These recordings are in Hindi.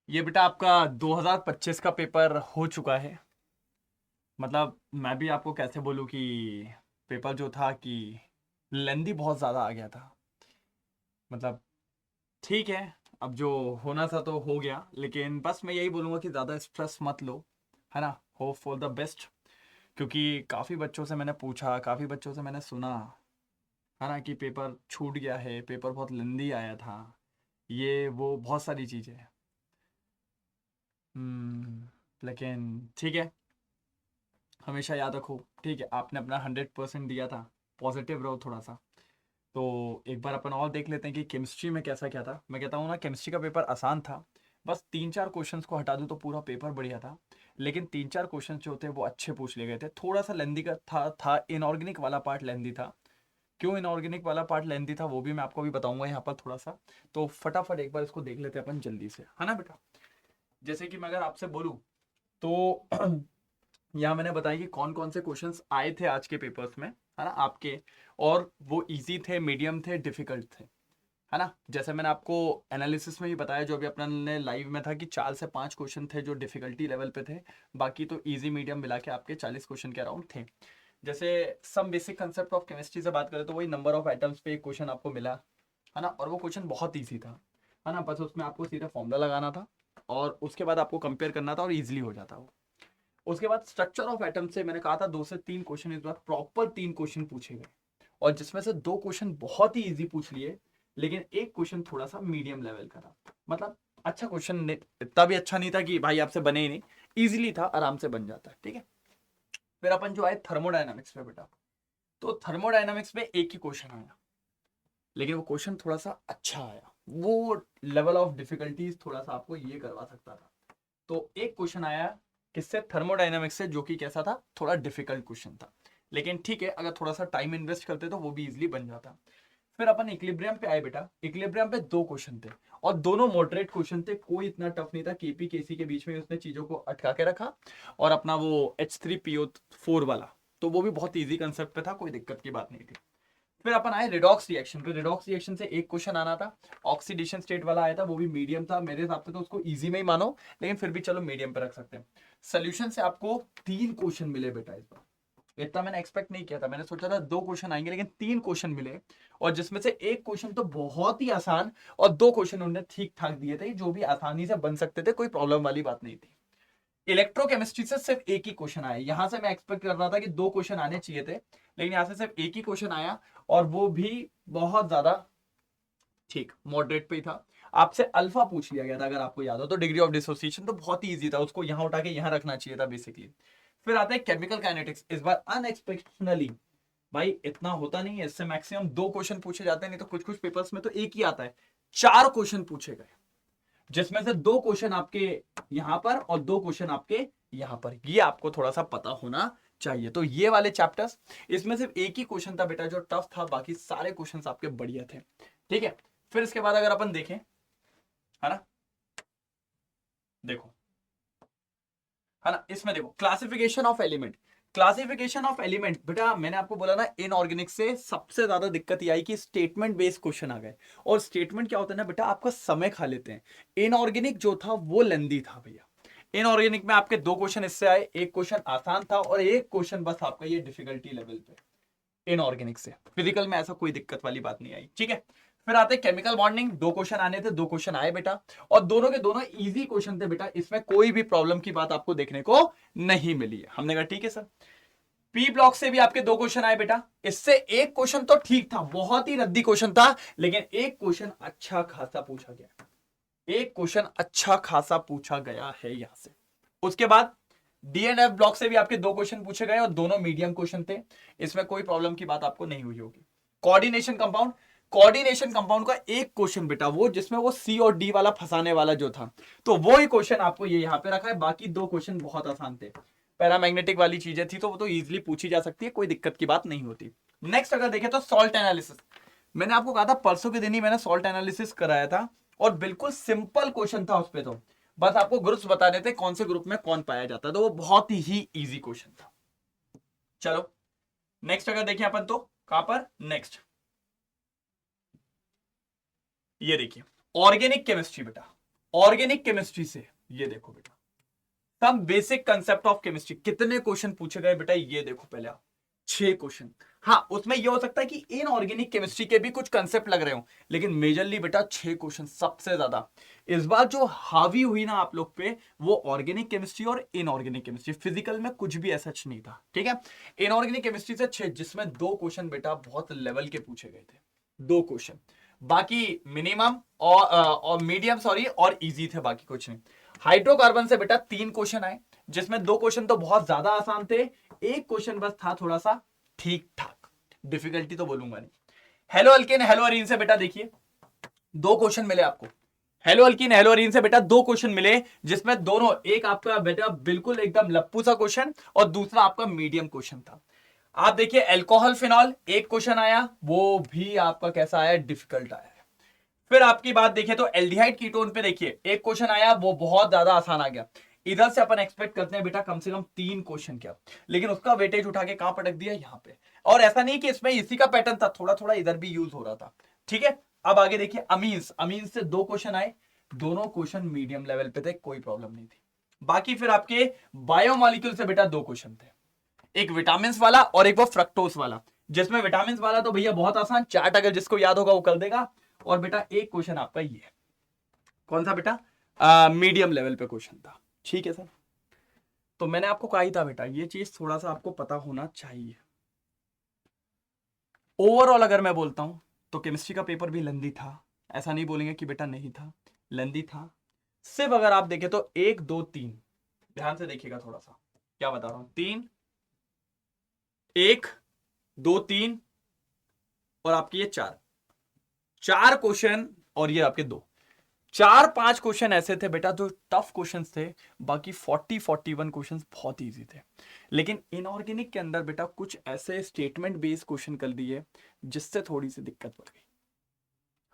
ये बेटा आपका 2025 का पेपर हो चुका है। मतलब मैं भी आपको कैसे बोलूँ कि पेपर जो था कि लेंदी बहुत ज़्यादा आ गया था। मतलब ठीक है, अब जो होना था तो हो गया, लेकिन बस मैं यही बोलूँगा कि ज़्यादा स्ट्रेस मत लो, है ना। Hope for the best. क्योंकि काफ़ी बच्चों से मैंने पूछा, काफ़ी बच्चों से मैंने सुना, है ना, कि पेपर छूट गया है, पेपर बहुत लेंदी आया था, ये वो बहुत सारी चीज़ें। लेकिन ठीक है, हमेशा याद रखो, ठीक है, आपने अपना 100% दिया था, पॉजिटिव रहो थोड़ा सा। तो एक बार अपन और देख लेते हैं कि केमिस्ट्री में कैसा क्या था। मैं कहता हूँ ना, केमिस्ट्री का पेपर आसान था। बस तीन चार क्वेश्चंस को हटा दूँ तो पूरा पेपर बढ़िया था। लेकिन तीन चार क्वेश्चंस जो थे वो अच्छे पूछ लिए गए थे। थोड़ा सा लेंदी का था इनऑर्गेनिक वाला पार्ट लेंदी था। क्यों इनऑर्गेनिक वाला पार्ट लेंदी था वो भी मैं आपको अभी बताऊंगा यहाँ पर थोड़ा सा। तो फटाफट एक बार इसको देख लेते हैं अपन जल्दी से, है ना बेटा। जैसे कि मैं अगर आपसे बोलूँ तो यहाँ मैंने बताया कि कौन कौन से क्वेश्चंस आए थे आज के पेपर्स में, है ना आपके। और वो इजी थे, मीडियम थे, डिफिकल्ट थे, है ना। जैसे मैंने आपको एनालिसिस में भी बताया, जो अभी अपना ने लाइव में था, कि 4 से 5 क्वेश्चन थे जो डिफिकल्टी लेवल पे थे। बाकी तो इजी मीडियम मिला के आपके 40 क्वेश्चन के अराउंड थे। जैसे some basic concept of chemistry से बात करें तो वही नंबर ऑफ एटम्स पे एक क्वेश्चन आपको मिला, है ना। और वो क्वेश्चन बहुत ईजी था, है ना। बस उसमें आपको सीधा फॉर्मूला लगाना था और उसके बाद आपको कंपेयर करना था और इजिली हो जाता वो। उसके बाद स्ट्रक्चर ऑफ एटम से मैंने कहा था 2 से 3 क्वेश्चन, इस बार प्रॉपर 3 क्वेश्चन पूछे गए। और जिसमें से 2 क्वेश्चन बहुत ही इजी पूछ लिए, लेकिन एक क्वेश्चन थोड़ा सा मीडियम लेवल का था। मतलब अच्छा क्वेश्चन, इतना भी अच्छा नहीं था कि भाई आपसे बने ही नहीं, इजीली था, आराम से बन जाता है, ठीक है। फिर अपन जो आए थर्मोडायनामिक्स पे बेटा, तो थर्मोडायनामिक्स में एक ही क्वेश्चन आया, लेकिन वो क्वेश्चन थोड़ा सा अच्छा आया। वो लेवल ऑफ डिफिकल्टीज थोड़ा सा आपको ये करवा सकता था। तो एक क्वेश्चन आया किससे, थर्मोडायनामिक्स से, जो कि कैसा था, थोड़ा डिफिकल्ट क्वेश्चन था। लेकिन ठीक है, अगर थोड़ा सा टाइम इन्वेस्ट करते तो वो भी इजिली बन जाता। फिर अपन इक्विलिब्रियम पे आए बेटा। इक्विलिब्रियम पे 2 क्वेश्चन थे और दोनों मॉडरेट क्वेश्चन थे, कोई इतना टफ नहीं था। केपी केसी के बीच में उसने चीजों को अटका के रखा। और अपना वो H3PO4 वाला, तो वो भी बहुत इजी कंसेप्ट पे था, कोई दिक्कत की बात नहीं थी। फिर अपन आए रिडॉक्स रिएक्शन पे। रिडॉक्स रिएक्शन से एक क्वेश्चन आना था, ऑक्सीडेशन स्टेट वाला आया था, वो भी मीडियम था मेरे हिसाब से, तो उसको इजी में ही मानो, लेकिन फिर भी चलो मीडियम पे रख सकते हैं। सोल्यूशन से आपको 3 क्वेश्चन मिले बेटा इस बार। इतना मैंने एक्सपेक्ट नहीं किया था, मैंने सोचा था 2 क्वेश्चन आएंगे, लेकिन 3 क्वेश्चन मिले। और जिसमें से एक क्वेश्चन तो बहुत ही आसान, और 2 क्वेश्चन उन्होंने ठीक ठाक दिए थे, जो भी आसानी से बन सकते थे, कोई प्रॉब्लम वाली बात नहीं थी। इलेक्ट्रोकेमिस्ट्री से सिर्फ एक ही क्वेश्चन आया, यहां से मैं एक्सपेक्ट कर रहा था कि 2 क्वेश्चन आने चाहिए थे, लेकिन यहां से सिर्फ एक ही क्वेश्चन आया। और वो भी बहुत ज्यादा ठीक मॉडरेट पे ही था। आपसे अल्फा पूछ लिया गया था, अगर आपको याद हो तो, डिग्री ऑफ डिसोसिएशन, तो बहुत ही इजी था, उसको यहां उठा के यहां रखना चाहिए था बेसिकली। फिर आता है केमिकल काइनेटिक्स, इस बार अनएक्सपेक्टेडली। भाई इतना होता नहीं है, इससे मैक्सिमम 2 क्वेश्चन पूछे जाते हैं, नहीं तो कुछ कुछ पेपर्स में तो एक ही आता है। 4 क्वेश्चन पूछे गए, जिसमें से 2 क्वेश्चन आपके यहां पर और 2 क्वेश्चन आपके यहां पर। ये आपको थोड़ा सा पता होना चाहिए। तो ये वाले चैप्टर्स, इसमें सिर्फ एक ही क्वेश्चन था बेटा जो टफ था, बाकी सारे क्वेश्चन आपके बढ़िया थे, ठीक है। फिर इसके बाद अगर अपन देखें, है ना, देखो, है ना, इसमें देखो classification of element. Classification of element बेटा, मैंने आपको बोला ना, इनऑर्गेनिक से सबसे ज्यादा दिक्कत ये आई कि स्टेटमेंट बेस्ड क्वेश्चन आ गए। और स्टेटमेंट क्या होता है ना बेटा, आपका समय खा लेते हैं। इनऑर्गेनिक जो था वो लेंदी था भैया। इनऑर्गेनिक में आपके 2 क्वेश्चन इससे आए, एक क्वेश्चन आसान था और एक क्वेश्चन बस आपका ये डिफिकल्टी लेवल पे। इनऑर्गेनिक से फिजिकल में ऐसा कोई दिक्कत वाली बात नहीं आई, ठीक है। फिर आते केमिकल बॉन्डिंग, 2 क्वेश्चन आने थे, 2 क्वेश्चन आए बेटा। और दोनों के दोनों इजी क्वेश्चन थे बेटा, इसमें कोई भी प्रॉब्लम की बात आपको देखने को नहीं मिली है। हमने कहा ठीक है सर। पी ब्लॉक से भी आपके 2 क्वेश्चन आए बेटा। इससे एक क्वेश्चन तो ठीक था, बहुत ही रद्दी क्वेश्चन था, लेकिन एक क्वेश्चन अच्छा खासा पूछा गया। एक क्वेश्चन अच्छा खासा पूछा गया है यहां से। उसके बाद डीएनएफ ब्लॉक से भी आपके 2 क्वेश्चन पूछे गए और दोनों मीडियम क्वेश्चन थे, इसमें कोई प्रॉब्लम की बात आपको नहीं हुई होगी। कोऑर्डिनेशन कंपाउंड, कोऑर्डिनेशन कंपाउंड का एक क्वेश्चन बेटा, वो जिसमें वो सी और डी वाला फंसाने वाला जो था, तो वो ही क्वेश्चन आपको ये यहां पे रखा है। बाकी 2 क्वेश्चन बहुत आसान थे। पैरामैग्नेटिक वाली चीजें थी तो वो तो इजीली पूछी जा सकती है, कोई दिक्कत की बात नहीं होती। नेक्स्ट अगर देखें तो सॉल्ट एनालिसिस। मैंने आपको कहा था परसों के दिन ही मैंने सॉल्ट एनालिसिस कराया था, और बिल्कुल सिंपल क्वेश्चन था उस पे। तो बस आपको ग्रुप्स बता देते कौन से ग्रुप में कौन पाया जाता है, तो वो बहुत ही इजी क्वेश्चन था। चलो नेक्स्ट अगर देखें अपन तो कहां पर, नेक्स्ट ये देखिए ऑर्गेनिक केमिस्ट्री बेटा। ऑर्गेनिक केमिस्ट्री से ये देखो बेटा, some basic concept of chemistry, कितने क्वेश्चन पूछे गए बेटा ये देखो पहले आप, 6 क्वेश्चन। हाँ उसमें ये हो सकता है कि इनऑर्गेनिक केमिस्ट्री के भी कुछ कंसेप्ट लग रहे हो, लेकिन मेजरली बेटा 6 क्वेश्चन सबसे ज्यादा। इस बार जो हावी हुई ना आप लोग पे, वो ऑर्गेनिक केमिस्ट्री और इनऑर्गेनिक केमिस्ट्री, फिजिकल में कुछ भी ऐसा नहीं था, ठीक है। इनऑर्गेनिक केमिस्ट्री से 6, जिसमें 2 क्वेश्चन बेटा बहुत लेवल के पूछे गए थे, 2 क्वेश्चन, बाकी मिनिमम और मीडियम सॉरी और इजी थे, बाकी कुछ नहीं। हाइड्रोकार्बन से बेटा 3 क्वेश्चन आए, जिसमें 2 क्वेश्चन तो बहुत ज्यादा आसान थे, एक क्वेश्चन बस था थोड़ा सा ठीक ठाक, डिफिकल्टी तो बोलूंगा नहीं। हेलो अल्किन हेलो अरीन से बेटा देखिए 2 क्वेश्चन मिले आपको, हेलो अल्किन हेलो अरीन से बेटा 2 क्वेश्चन मिले, जिसमें दोनों, एक आपका बेटा बिल्कुल एकदम लप्पू सा क्वेश्चन और दूसरा आपका मीडियम क्वेश्चन था। आप देखिए एल्कोहल फिनॉल एक क्वेश्चन आया, वो भी आपका कैसा आया, डिफिकल्ट आया। फिर आपकी बात देखिए तो एल्डिहाइड कीटोन पे देखिए एक क्वेश्चन आया, वो बहुत ज्यादा आसान आ गया। इधर से अपन एक्सपेक्ट करते हैं बेटा कम से कम 3 क्वेश्चन क्या, लेकिन उसका वेटेज उठा के कहां पटक दिया, यहां पे। और ऐसा नहीं कि इसमें इसी का पैटर्न था, थोड़ा थोड़ा इधर भी यूज हो रहा था, ठीक है। अब आगे देखिए अमीन्स, अमीन्स से 2 क्वेश्चन आए, दोनों क्वेश्चन मीडियम लेवल पे थे, कोई प्रॉब्लम नहीं थी। बाकी फिर आपके बायोमोलिक्यूल से बेटा 2 क्वेश्चन थे, एक विटामिन वाला और एक वो फ्रक्टोस वाला, जिसमें विटामिन वाला तो भैया बहुत आसान, चार्ट अगर जिसको याद होगा वो कर देगा। और बेटा एक क्वेश्चन आपका ये है, कौन सा बेटा, मीडियम लेवल पे क्वेश्चन था, ठीक है सर। तो मैंने आपको कहा ही था बेटा ये चीज थोड़ा सा आपको पता होना चाहिए। ओवरऑल अगर मैं बोलता हूं तो केमिस्ट्री का पेपर भी लेंदी था, ऐसा नहीं बोलेंगे कि बेटा नहीं था, लेंदी था। सिर्फ अगर आप देखें तो 1 2 3, ध्यान से देखिएगा थोड़ा सा, क्या बता रहा हूं, 3 1 2 3 और आपके ये 4 क्वेश्चन, और ये आपके 2, 4-5 क्वेश्चन ऐसे थे बेटा जो टफ क्वेश्चंस थे, बाकी 40-41 क्वेश्चंस बहुत इजी थे। लेकिन इनऑर्गेनिक के अंदर बेटा कुछ ऐसे स्टेटमेंट बेस्ड क्वेश्चन कर दिए जिससे थोड़ी सी दिक्कत पड़ गई,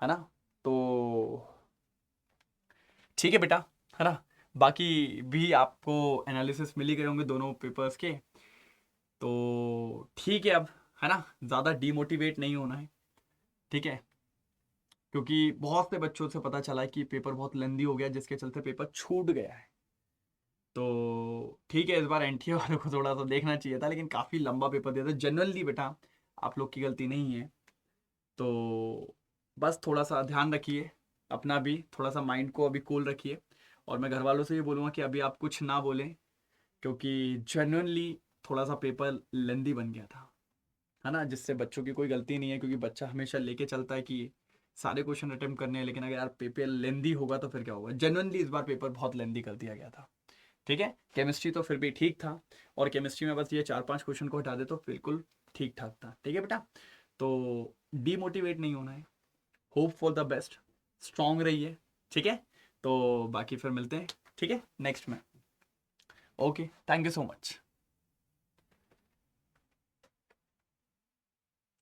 है ना। तो ठीक है बेटा, है ना। बाकी भी आपको एनालिसिस मिल ही गए होंगे दोनों पेपर्स के, तो ठीक है अब, है ना, ज्यादा डीमोटिवेट नहीं होना है, ठीक है। क्योंकि बहुत से बच्चों से पता चला है कि पेपर बहुत लेंदी हो गया, जिसके चलते पेपर छूट गया है। तो ठीक है, इस बार एनटीए वालों को थोड़ा सा देखना चाहिए था, लेकिन काफ़ी लंबा पेपर दिया था, जनरली बेटा आप लोग की गलती नहीं है। तो बस थोड़ा सा ध्यान रखिए, अपना भी थोड़ा सा माइंड को अभी कूल रखिए। और मैं घर वालों से ये बोलूँगा कि अभी आप कुछ ना बोलें, क्योंकि जनरली थोड़ा सा पेपर लेंदी बन गया था, है ना, जिससे बच्चों की कोई गलती नहीं है, क्योंकि बच्चा हमेशा लेके चलता है कि सारे क्वेश्चन अटेम्प्ट करने हैं, लेकिन अगर यार पेपर लेंदी होगा तो फिर क्या होगा। जनरली इस बार पेपर बहुत लेंदी कर दिया गया था, ठीक है। केमिस्ट्री तो फिर भी ठीक था, और केमिस्ट्री में बस ये 4-5 क्वेश्चन को हटा दे तो बिल्कुल ठीक ठाक था, ठीक है बेटा। तो डीमोटिवेट नहीं होना है, hope for the best, strong रहिए, ठीक है। तो बाकी फिर मिलते हैं, ठीक है, नेक्स्ट में। Okay, thank you so much.